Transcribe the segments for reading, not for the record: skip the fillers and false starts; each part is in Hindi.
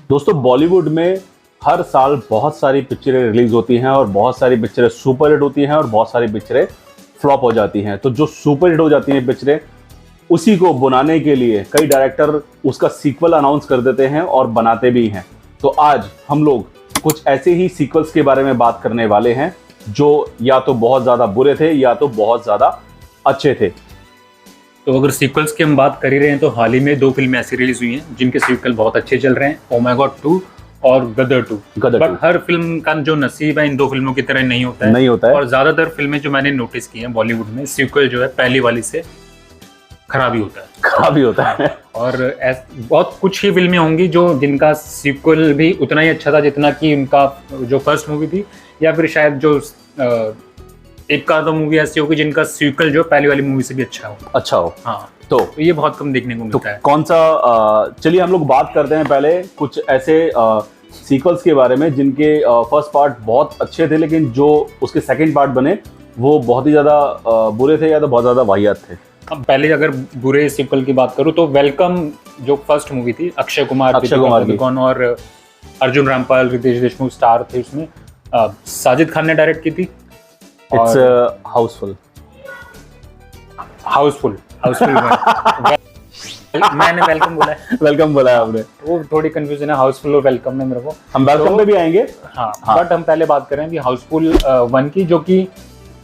दोस्तों बॉलीवुड में हर साल बहुत सारी पिक्चरें रिलीज होती हैं और बहुत सारी पिक्चरें सुपर हिट होती हैं और बहुत सारी पिक्चरें फ्लॉप हो जाती हैं। तो जो सुपर हिट हो जाती हैं पिक्चरें, उसी को बनाने के लिए कई डायरेक्टर उसका सीक्वल अनाउंस कर देते हैं और बनाते भी हैं। तो आज हम लोग कुछ ऐसे ही सीक्वल्स के बारे में बात करने वाले हैं जो या तो बहुत ज़्यादा बुरे थे या तो बहुत ज़्यादा अच्छे थे। तो अगर सीक्वल्स की हम बात कर ही रहे हैं तो हाल ही में 2 फिल्में ऐसी रिलीज हुई हैं जिनके सीक्वल बहुत अच्छे चल रहे हैं, ओ माय गॉड 2 और गदर 2। बट हर फिल्म का जो नसीब है इन 2 फिल्मों की तरह नहीं होता है। और ज्यादातर फिल्में जो मैंने नोटिस की हैं बॉलीवुड में, सीक्वल जो है पहली वाली से खराब ही होता है। और बहुत कुछ ही फिल्में होंगी जिनका सीक्वल भी उतना ही अच्छा था जितना कि उनका जो फर्स्ट मूवी थी, या फिर शायद जो एक का तो मूवी ऐसी होगी जिनका सीक्वल जो पहली वाली मूवी से भी अच्छा हो। हाँ, तो ये बहुत कम देखने को मिलता है। कौन सा चलिए हम लोग बात करते हैं पहले कुछ ऐसे सीक्वल्स के बारे में जिनके फर्स्ट पार्ट बहुत अच्छे थे लेकिन जो उसके सेकंड पार्ट बने वो बहुत ही ज़्यादा बुरे थे या तो बहुत ज़्यादा वाहियात थे। अब पहले अगर बुरे सीक्वल की बात करूँ तो वेलकम जो फर्स्ट मूवी थी, अक्षय कुमार और अर्जुन रामपाल, रितेश देशमुख स्टार थे उसमें। साजिद खान ने डायरेक्ट की थी। इट्स हाउसफुल मैंने वेलकम बोला है आपने, वो थोड़ी कंफ्यूजन है हाउसफुल और वेलकम में मेरे को। हम वेलकम में भी आएंगे। हाँ। बट हम पहले बात करें कि हाउसफुल 1 की, जो कि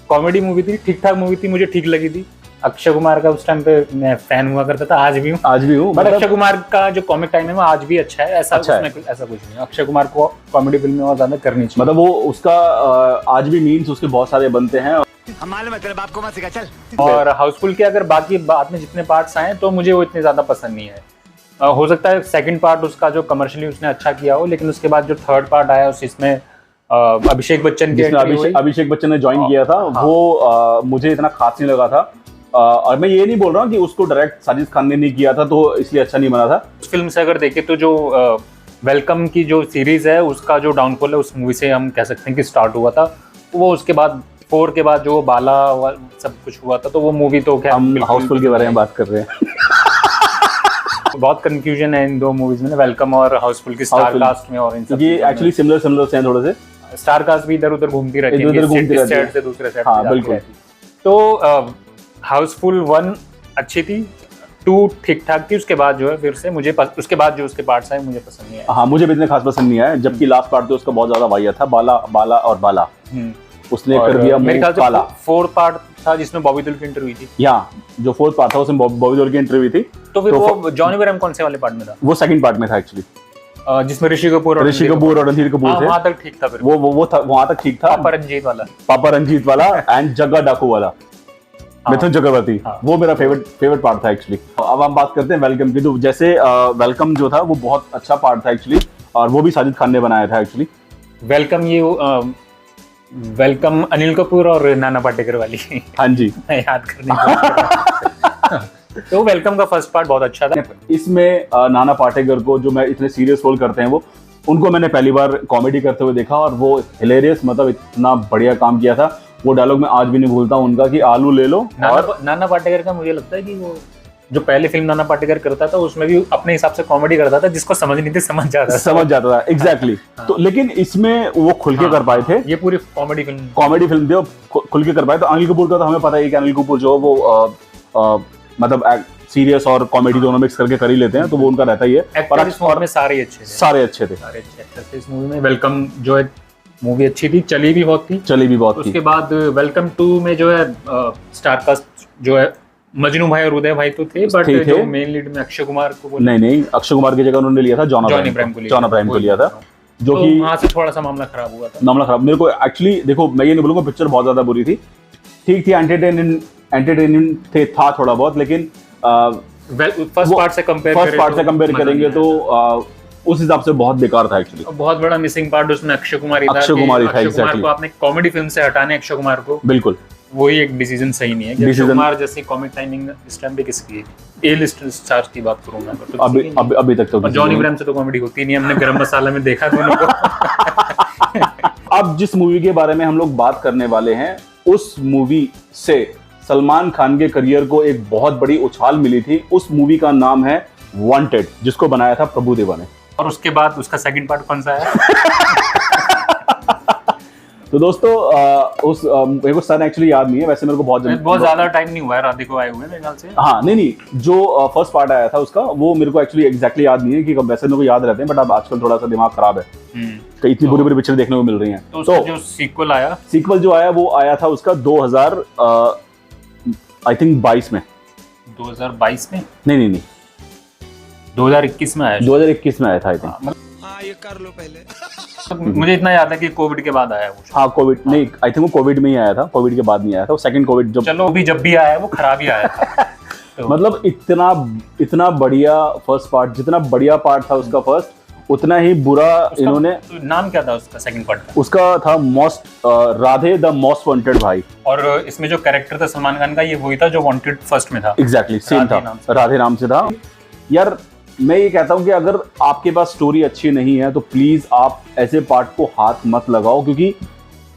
कॉमेडी मूवी थी, ठीक ठाक मूवी थी, मुझे ठीक लगी थी। अक्षय कुमार का उस टाइम पे मैं फैन हुआ करता था, आज भी हूँ। बट अक्षय कुमार का जो कॉमिक टाइम है वो आज भी अच्छा है। ऐसा कुछ नहीं। अक्षय कुमार को कॉमेडी फिल्में और ज्यादा करनी चाहिए। मतलब वो उसका आज भी मीम्स उसके बहुत सारे बनते हैं। और हाउसफुल के अगर बाकी बाद में जितने पार्ट्स आए तो मुझे वो इतने ज्यादा पसंद नहीं है। हो सकता है सेकंड पार्ट उसका जो कमर्शियली उसने अच्छा किया हो, लेकिन उसके बाद जो थर्ड पार्ट आया इसमें अभिषेक बच्चन ने ज्वाइन किया था। वो मुझे इतना खास नहीं लगा था। और मैं ये नहीं बोल रहा हूँ कि उसको डायरेक्ट साजिद खान ने नहीं किया था तो इसलिए अच्छा नहीं बना था। उस फिल्म से अगर देखें तो जो वेलकम की जो सीरीज है उसका जो डाउनफॉल है उस मूवी से हम कह सकते हैं कि स्टार्ट हुआ था। वो उसके बाद 4 के बाद जो बाला सब कुछ हुआ था, तो वो मूवी तो क्या, हम हाउसफुल के बारे में बात कर रहे हैं। बहुत कंफ्यूजन है इन 2 मूवीज में, वेलकम और हाउसफुल की स्टार कास्ट में। और इन सब ये एक्चुअली सिमिलर हैं थोड़े से। स्टार कास्ट भी इधर उधर घूमती रहती है, इस साइड से दूसरे साइड। हाँ बिल्कुल। तो हाउसफुल 1 अच्छी थी, 2 ठीक ठाक थी। उसके बाद जो है फिर से उसके बाद जो उसके पार्ट्स आए मुझे पसंद नहीं आए। हाँ, मुझे भी इतने खास पसंद नहीं आया, जबकि लास्ट पार्ट तो उसका बहुत ज्यादा वाहिया था। बाला उसने कर दिया मेरे ख्याल से 4th पार्ट था जिसमें बॉबी देओल की इंटरव्यू थी। जो 4th पार्ट था उसमें बॉबी देओल की इंटरव्यू थी। तो फिर वो जॉनी इब्राहिम कौन से वाले पार्ट में था? वो सेकंड पार्ट में था एक्चुअली, जिसमें ऋषि कपूर और रणधीर कपूर थे। वहां तक ठीक था। फिर वो वहां तक ठीक था। पापा रंजीत वाला एंड जग्गा डाकू वाला, मिथुन चक्रवर्ती, वो मेरा फेवरेट पार्ट था एक्चुअली। अब हम बात करते हैं वेलकम की। तो जैसे वेलकम जो था वो बहुत अच्छा पार्ट था एक्चुअली, और वो भी साजिद खान ने बनाया था एक्चुअली। वेलकम अनिल कपूर और नाना पाटेकर वाली। हाँ जी, याद करने तो वेलकम का फर्स्ट पार्ट बहुत अच्छा था। इसमें नाना पाटेकर को, जो मैं इतने सीरियस रोल करते हैं, उनको मैंने पहली बार कॉमेडी करते हुए देखा और वो हिलेरियस, मतलब इतना बढ़िया काम किया था। वो डायलॉग मैं आज भी नहीं भूलता उनका कि आलू ले लो। नाना पाटेकर का मुझे लगता है कि वो जो पहले फिल्म नाना पाटेकर करता था उसमें भी अपने हिसाब से कॉमेडी करता था, जिसको समझ नहीं थी समझ जाता था एग्जैक्टली। तो लेकिन इसमें वो खुल के कर पाए थे। ये पूरी कॉमेडी फिल्म थी, खुल के कर पाए। तो अनिल कपूर का तो हमें पता है कि अनिल कपूर जो वो मतलब सीरियस और कॉमेडी दोनों मिक्स करके कर ही लेते हैं, तो वो उनका रहता ही है। और में सारे अच्छे थे इस मूवी में। वेलकम जो है मूवी अच्छी थी, चली भी बहुत थी। उसके बाद वेलकम 2 में जो है स्टार कास्ट जो है मजनू भाई और उदय भाई तो थे, बट जो मेन लीड में अक्षय कुमार को नहीं, अक्षय कुमार की जगह उन्होंने लिया था जॉन इब्राहिम को लिया था, जो कि वहां से थोड़ा सा मामला खराब हुआ था। मेरे को एक्चुअली, देखो मैं ये नहीं बोलूंगा पिक्चर बहुत ज्यादा बुरी थी, ठीक थी, एंटरटेनिंग था थोड़ा बहुत, लेकिन फर्स्ट पार्ट से कंपेयर करेंगे तो उस हिसाब से बहुत बेकार था एक्चुअली। बहुत बड़ा मिसिंग पार्ट उसमें अक्षय कुमार ही था। अक्षय कुमार को आपने कॉमेडी फिल्म से हटाने, अक्षय कुमार को, बिल्कुल वही एक डिसीजन सही नहीं है। अक्षय कुमार जैसी कॉमिक टाइमिंग इस टाइम पे किसकी है? ए लिस्ट स्टार्स की बात करूंगा तो अभी तक तो जॉनी इब्राहिम से तो कॉमेडी होती नहीं, हमने गरम मसाला में देखा दोनों को। अब जिस मूवी के बारे में हम लोग बात करने वाले हैं, उस मूवी से सलमान खान के करियर को एक बहुत बड़ी उछाल मिली थी। उस मूवी का नाम है वांटेड, जिसको बनाया था प्रभु देवा ने। और उसके बाद उसका सेकंड पार्ट कौन सा है? तो दोस्तों मेरे को सन एक्चुअली याद नहीं है, वैसे मेरे को बहुत ज्यादा टाइम नहीं हुआ है राधे को आए हुए मेरे ख्याल से। हाँ नहीं जो फर्स्ट पार्ट आया था उसका वो मेरे को एक्चुअली एग्जैक्टली याद नहीं है कि वैसे मेरे को याद रहते हैं, बट अब आजकल थोड़ा सा दिमाग खराब है, कई इतनी बुरी बुरी पिक्चर देखने को मिल रही हैं। तो जो सीक्वल जो आया वो आया था उसका 2000 आई थिंक 22 में। 2022 में? नहीं 2021 में आया। 2021 में आया था आई थिंक। हाँ ये कर लो पहले। मुझे इतना याद है कि कोविड के बाद आया वो। हाँ कोविड नहीं, आई थिंक वो कोविड में ही आया था, कोविड के बाद नहीं आया था, वो सेकंड कोविड जब चलो भी जब भी आया है वो खराब ही आया था। तो मतलब इतना बढ़िया फर्स्ट पार्ट, जितना बढ़िया पार्ट था उसका फर्स्ट, उतना ही बुरा इन्होंने। नाम क्या था उसका सेकंड पार्ट का? उसका था राधे द मोस्ट वांटेड भाई। और इसमें जो कैरेक्टर था सलमान खान का, ये वही था जो वांटेड फर्स्ट में था। एग्जैक्टली सेम था, राधे नाम से था। यार मैं ये कहता हूँ कि अगर आपके पास स्टोरी अच्छी नहीं है तो प्लीज आप ऐसे पार्ट को हाथ मत लगाओ, क्योंकि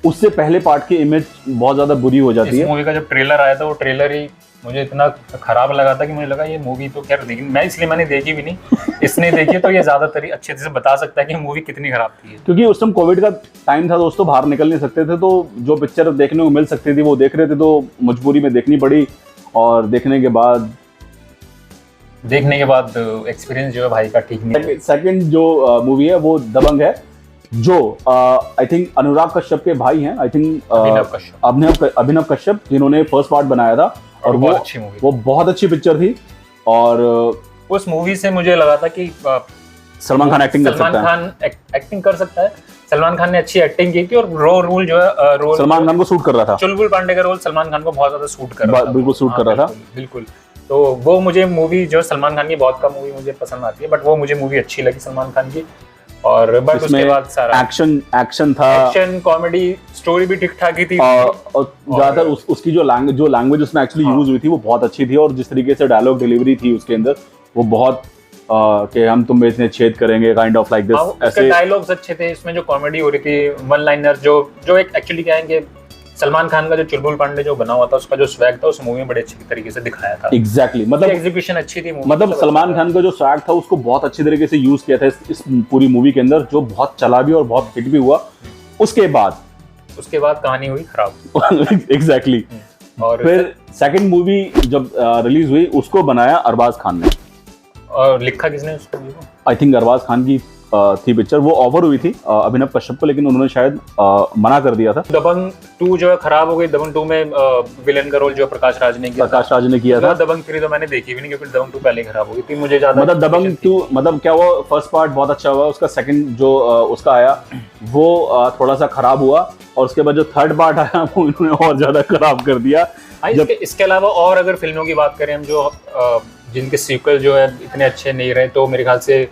उससे पहले पार्ट की इमेज बहुत ज्यादा बुरी हो जाती है। इस मूवी का जब ट्रेलर आया था वो ट्रेलर ही मुझे इतना खराब लगा था कि मुझे लगा ये मूवी तो खैर देखी, मैं इसलिए मैंने देखी भी नहीं। इसने देखी तो ये ज्यादातर अच्छे से बता सकता है कि मूवी कितनी खराब थी। क्योंकि उस टाइम कोविड का टाइम था दोस्तों, बाहर निकल नहीं सकते थे, तो जो पिक्चर देखने को मिल सकती थी वो देख रहे थे, तो मजबूरी में देखनी पड़ी। और देखने के बाद एक्सपीरियंस जो है भाई का ठीक नहीं है। सेकंड जो मूवी है वो दबंग है, जो आई थिंक अनुराग कश्यप के भाई हैं, आई थिंक अभिनव कश्यप, जिन्होंने फर्स्ट पार्ट बनाया था। और वो बहुत अच्छी पिक्चर थी। और उस मूवी से मुझे लगा था कि सलमान खान एक्टिंग कर सकता है। सलमान खान ने अच्छी एक्टिंग की थी और रोल जो है रोल सलमान खान को सूट कर रहा था। चुलबुल पांडे का रोल सलमान खान को बहुत ज्यादा सूट कर रहा था, बिल्कुल सूट कर रहा था, बिल्कुल। तो वो मुझे मूवी जो सलमान खान की बहुत कम मूवी मुझे पसंद आती है, बट वो मुझे मूवी अच्छी लगी सलमान खान की। और बट उसके बाद सारा एक्शन था, एक्शन कॉमेडी, स्टोरी भी ठीक ठाक ही थी। और ज्यादातर उसकी जो लैंग्वेज उसमें एक्चुअली यूज हुई थी वो बहुत अच्छी थी। और जिस तरीके से डायलॉग डिलीवरी थी उसके अंदर वो बहुत कि हम तुम्हें इतने छेद करेंगे, काइंड ऑफ लाइक दिस। ऐसे डायलॉग्स अच्छे थे इसमें, जो कॉमेडी हो रही थी, वन लाइनर जो एक एक्चुअली क्या है कि सलमान खान का जो चुलबुल पांडे जो बना हुआ था उसका जो स्वैग था उस मूवी में बड़े अच्छे तरीके से दिखाया था। एग्जैक्टली मतलब एग्जीक्यूशन अच्छी थी मूवी, मतलब सलमान खान का जो स्वैग था उसको बहुत अच्छी तरीके से यूज किया था इस पूरी मूवी के अंदर, जो बहुत चला भी और बहुत हिट भी हुआ। उसके बाद कहानी हुई खराब। एग्जैक्टली। और फिर सेकंड मूवी जब रिलीज हुई उसको बनाया अरबाज खान ने। और लिखा किसने उसको? आई थिंक अरबाज खान की थी पिक्चर। वो ऑफर हुई थी अभिनव कश्यप को, लेकिन उन्होंने शायद मना कर दिया था। दबंग 2 जो है खराब हो गई। दबंग 2 में विलेन का रोल जो प्रकाश राज ने किया था। दबंग 3 तो मैंने देखी भी नहीं, क्योंकि दबंग 2 पहले खराब हो गई थी। मुझे ज्यादा मतलब दबंग 2 मतलब क्या हुआ, फर्स्ट पार्ट बहुत अच्छा हुआ, उसका सेकंड जो उसका आया वो थोड़ा सा खराब हुआ, और उसके बाद जो थर्ड पार्ट आया वो इन्होंने और ज्यादा खराब कर दिया। इसके अलावा और अगर फिल्मों की बात करें हम, जो जिनके सीक्वल जो है इतने अच्छे नहीं रहे, तो मेरे ख्याल से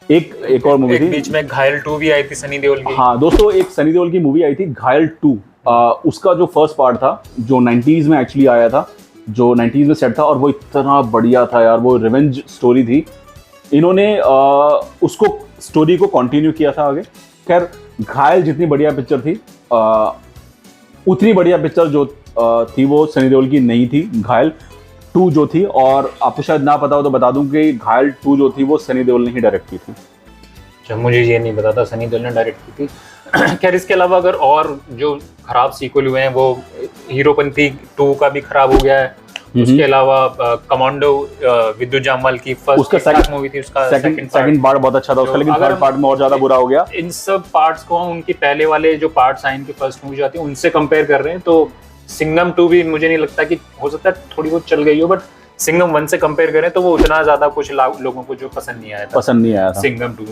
एक और मूवी थी बीच में, घायल 2 भी आई थी सनी देओल की। हाँ दोस्तों, एक सनी देओल की मूवी आई थी घायल 2। उसका जो फर्स्ट पार्ट था जो 90s में एक्चुअली आया था, जो 90s में सेट था, और वो इतना बढ़िया था यार, वो रिवेंज स्टोरी थी। इन्होंने उसको स्टोरी को कंटिन्यू किया था आगे। खैर घायल जितनी बढ़िया पिक्चर थी, उतनी बढ़िया पिक्चर जो थी वो सनी देओल की नहीं थी, घायल 2 जो थी। और आपको शायद ना पता हो तो बता दूं कि घायल 2 जो थी वो सनी देओल ने ही डायरेक्ट की थी। अच्छा, मुझे ये नहीं पता था सनी देओल ने डायरेक्ट की थी। खैर इसके अलावा अगर और जो खराब सीक्वल हुए हैं, वो हीरोपंती 2 का भी खराब हो गया है। उसके अलावा कमांडो विद्युत जामवाल की फर्स्ट मूवी थी, उसका सेकंड पार्ट बहुत अच्छा था उसका, लेकिन थर्ड पार्ट में और ज्यादा बुरा हो गया। इन सब पार्ट्स को हम उनकी पहले वाले जो पार्ट्स आए इनकी फर्स्ट मूवी आती है उनसे कंपेयर कर रहे हैं, तो सिंघम 2 भी मुझे नहीं लगता कि हो सकता है थोड़ी बहुत चल गई हो, बट सिंघम 1 से कंपेयर करें तो वो उतना ज्यादा कुछ लोगों को जो पसंद नहीं आया था सिंघम 2।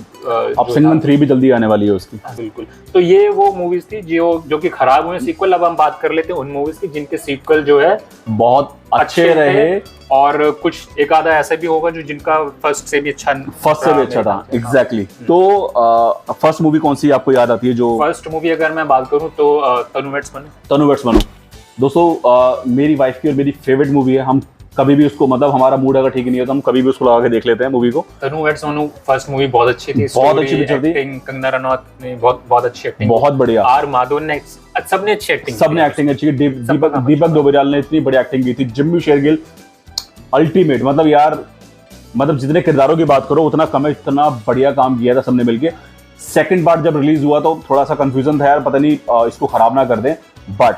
अब सिंघम 3 भी जल्दी आने वाली है उसकी। बिल्कुल। तो ये वो मूवीज थी जो कि खराब हुए सीक्वल। अब हम बात कर लेते हैं उन मूवीज की जिनके सीक्वल जो है बहुत अच्छे रहे, और कुछ एक आधा ऐसा भी होगा जो जिनका फर्स्ट से भी अच्छा था। एग्जैक्टली। तो फर्स्ट मूवी कौन सी आपको याद आती है? जो फर्स्ट मूवी अगर मैं बात करूं तो तनु वेड्स मनु। दोस्तों मेरी वाइफ की और मेरी फेवरेट मूवी है। हम कभी भी उसको, मतलब हमारा मूड अगर ठीक नहीं है तो हम कभी भी उसको लगा के देख लेते हैं मूवी को। तनु वेड्स मनु फर्स्ट मूवी बहुत अच्छी थी, बहुत अच्छी पिक्चर थी। कंगना रनौत ने बहुत अच्छी एक्टिंग, बहुत बढ़िया। आर माधवन ने, सबने अच्छी एक्टिंग की। दीपक डोबरियाल ने इतनी बड़ी एक्टिंग की थी। जिम्मी शेरगिल अल्टीमेट, मतलब यार मतलब जितने किरदारों की बात करो उतना कम है, इतना बढ़िया काम किया था सबने मिलके। सेकंड पार्ट जब रिलीज हुआ तो थोड़ा सा कंफ्यूजन था यार, पता नहीं इसको खराब ना कर दें, बट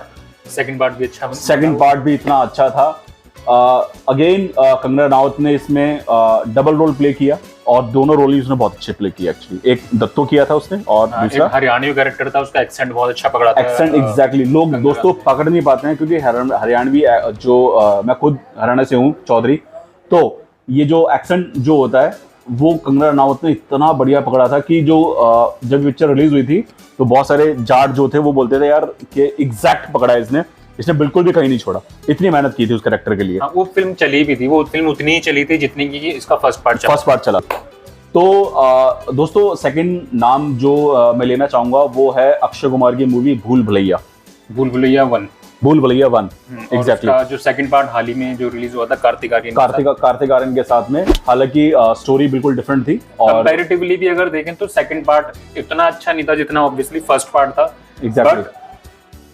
सेकंड पार्ट भी अच्छा सेकंड पार्ट भी इतना अच्छा था। अगेन कंगना रनावत ने इसमें डबल रोल प्ले किया और दोनों रोल ही उसने बहुत अच्छे प्ले किए एक्चुअली। एक दत्तो किया था उसने और दूसरा हरियाणवी कैरेक्टर था, उसका एक्सेंट बहुत अच्छा पकड़ा था। एक्सेंट एग्जैक्टली लोग दोस्तों पकड़ नहीं पाते हैं क्योंकि हरियाणवी जो मैं खुद हरियाणा से हूँ चौधरी, तो ये जो एक्सेंट जो होता है वो कंगना रनावत ने इतना बढ़िया पकड़ा था कि जो जब पिक्चर रिलीज हुई थी तो बहुत सारे जाट जो थे वो बोलते थे यार कि एग्जैक्ट पकड़ा है इसने बिल्कुल भी कहीं नहीं छोड़ा, इतनी मेहनत की थी उस कैरेक्टर के लिए। वो फिल्म चली भी थी, वो फिल्म उतनी ही चली थी जितनी की इसका फर्स्ट पार्ट चला। तो दोस्तों सेकंड नाम जो मैं लेना चाहूंगा वो है अक्षय कुमार की मूवी भूल भुलैया 1। एग्जैक्टली जो सेकंड पार्ट हाल ही में जो रिलीज हुआ था कार्तिक आर्यन के साथ में, हालांकि स्टोरी बिल्कुल डिफरेंट थी और कंपैरेटिवली भी अगर देखें तो सेकंड पार्ट इतना अच्छा नहीं था जितना ऑब्वियसली फर्स्ट पार्ट था। एग्जैक्टली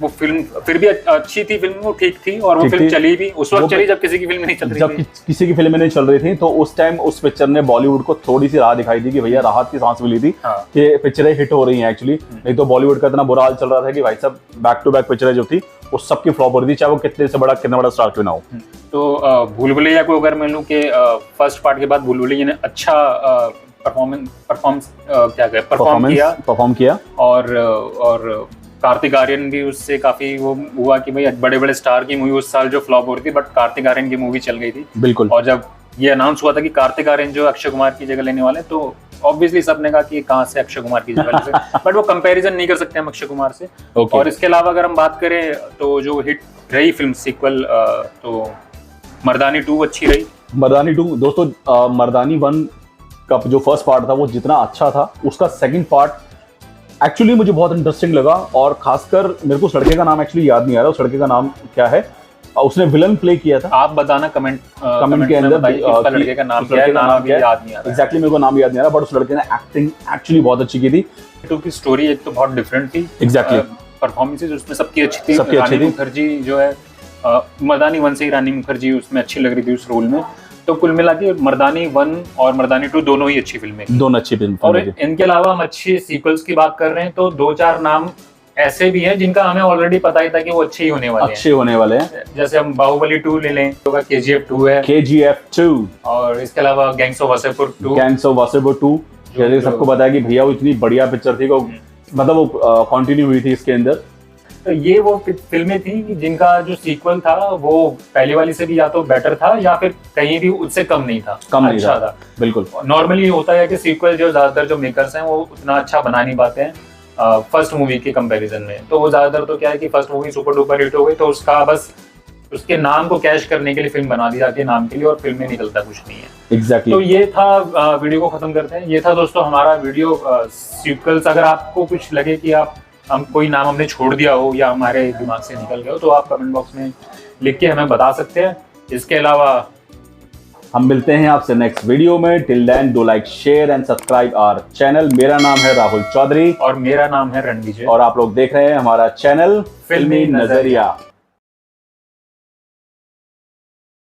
वो फिल्म फिर भी अच्छी थी, फिल्म वो ठीक थी और वो फिल्म चली भी उस वक्त चली जब किसी की फिल्म नहीं चल रही थी, जब किसी की फिल्म नहीं चल रही थी। तो उस टाइम उस पिक्चर ने बॉलीवुड को थोड़ी सी राह दिखाई थी कि भैया राहत की सांस मिली थी कि पिक्चरें हिट हो रही हैं एक्चुअली। नहीं तो बॉलीवुड का इतना बुरा हाल चल रहा था कि भाई साहब बैक टू बैक पिक्चरें जो थी वो सबकी फ्लॉप हो रही थी, चाहे वो कितना बड़ा स्टार क्यों ना हो। तो भूल भुलैया को अगर मैं लूं कि फर्स्ट पार्ट के बाद भूल भुलैया ने अच्छा परफॉर्म किया और कार्तिक आर्यन भी उससे काफी वो हुआ कि भाई बड़े बड़े स्टार की मूवी उस साल जो फ्लॉप हो रही थी बट कार्तिक आर्यन की मूवी चल गई थी बिल्कुल। और जब ये अनाउंस हुआ था कि कार्तिक आर्यन जो अक्षय कुमार की जगह लेने वाले, तो ऑब्वियसली सबने कहा कि कहाँ से अक्षय कुमार की जगह ले सकते, बट वो कंपैरिजन नहीं कर सकते हम अक्षय कुमार से। और इसके अलावा अगर हम बात करें तो जो हिट रही फिल्म सीक्वल तो मर्दानी 2 अच्छी रही। मर्दानी 2 दोस्तों, मर्दानी 1 का जो फर्स्ट पार्ट था वो जितना अच्छा था उसका सेकंड पार्ट एक्चुअली मुझे बहुत इंटरेस्टिंग लगा। और खासकर मेरे को उस लड़के का नाम एक्चुअली याद नहीं आ रहा, उस लड़के का नाम क्या है, उसने विलन प्ले किया था। आप बताना कमेंट के अंदर लड़के का नाम क्या है, नाम याद नहीं आ रहा एग्जैक्टली मेरे को नाम याद नहीं आ रहा, बट उस लड़के ने एक्टिंग एक्चुअली बहुत अच्छी की थी। टू की स्टोरी एक तो बहुत डिफरेंट थी, एग्जैक्टली परफॉर्मेंसेस उसमें सबकी अच्छी थी। रानी मुखर्जी जो है मर्दानी 1 से ही रानी मुखर्जी उसमें अच्छी लग रही थी उस रोल में। तो कुल मिला के मर्दानी 1 और मर्दानी 2 दोनों ही अच्छी फिल्में, दोनों अच्छी फिल्म। और इनके अलावा हम अच्छी सीक्वल्स की बात कर रहे हैं तो 2-4 नाम ऐसे भी हैं जिनका हमें ऑलरेडी पता ही था कि वो अच्छे ही होने वाले हैं। जैसे हम बाहुबली 2 ले लें तो KGF 2 है, KGF 2, और इसके अलावा गैंग्स ऑफ वासेपुर 2 जैसे सबको पता है कि भैया वो इतनी बढ़िया पिक्चर थी, मतलब वो कंटिन्यू हुई थी इसके अंदर। तो ये वो फिल्में थी जिनका जो सीक्वल था वो पहले वाली से भी या तो बेटर था या फिर कहीं भी उससे कम नहीं था, अच्छा था। बिल्कुल नॉर्मली होता है कि सीक्वल जो ज्यादातर जो मेकर्स हैं वो उतना अच्छा बना नहीं पाते हैं फर्स्ट मूवी के कंपैरिजन में। तो वो ज्यादातर तो क्या है कि first movie super duper hit हो गई तो उसका बस उसके नाम को कैश करने के लिए फिल्म बना दी जाती है नाम के लिए, और फिल्म में निकलता कुछ नहीं है। एग्जैक्टली। तो ये था, वीडियो को खत्म करते हैं। ये था दोस्तों हमारा वीडियो सीक्वल्स। अगर आपको कुछ लगे कि हम कोई नाम हमने छोड़ दिया हो या हमारे दिमाग से निकल गया हो तो आप कमेंट बॉक्स में लिख के हमें बता सकते हैं। इसके अलावा हम मिलते हैं आपसे नेक्स्ट वीडियो में। Till then do like share and subscribe our channel. मेरा नाम है राहुल चौधरी और मेरा नाम है रणविजय, और आप लोग देख रहे हैं हमारा चैनल फिल्मी नजरिया।